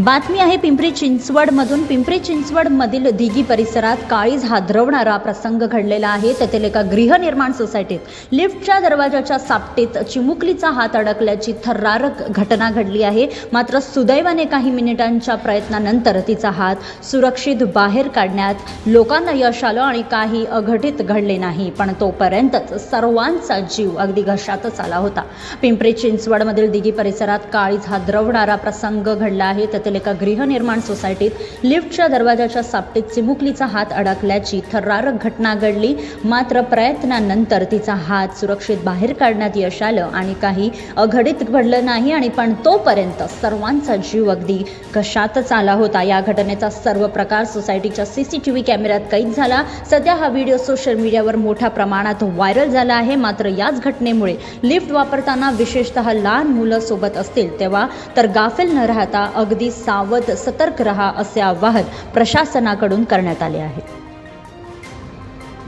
बातमी आहे पिंपरी चिंचवडमधून। पिंपरी चिंचवडमधील दिघी परिसरात काळीज हादरवणारा प्रसंग घडलेला आहे। तेथील एका गृहनिर्माण सोसायटीत लिफ्टच्या दरवाजाच्या सापटीत चिमुकलीचा हात अडकल्याची थरारक घटना घडली आहे। मात्र सुदैवाने काही मिनिटांच्या प्रयत्नानंतर तिचा हात सुरक्षित बाहेर काढण्यात लोकांना यश आलं आणि काही अघटित घडले नाही, पण तोपर्यंतच सर्वांचा जीव अगदी घशातच आला होता। पिंपरी चिंचवडमधील दिघी परिसरात काळीज हादरवणारा प्रसंग घडला आहे। तेथील एका गृहनिर्माण सोसायटीत लिफ्टच्या दरवाजाच्या सापटीत चिमुकलीचा हात अडकल्याची थरारक घटना घडली। मात्र प्रयत्नानंतर तिचा हात सुरक्षित बाहेर काढण्यात यश आलं आणि काही अघटित घडलं नाही, आणि पण तोपर्यंत सर्वांचा जीव अगदी घशातच आला होता। या घटनेचा सर्व प्रकार सोसायटीच्या सीसीटीव्ही कॅमेऱ्यात कैद झाला। सध्या हा व्हिडिओ सोशल मीडियावर मोठ्या प्रमाणात व्हायरल झाला आहे। मात्र याच घटनेमुळे लिफ्ट वापरताना विशेषतः लहान मुलं सोबत असतील तेव्हा तर गाफील न राहता अगदी सावध सतर्क रहा असे आवाहन प्रशासनाकडून करण्यात आले आहे।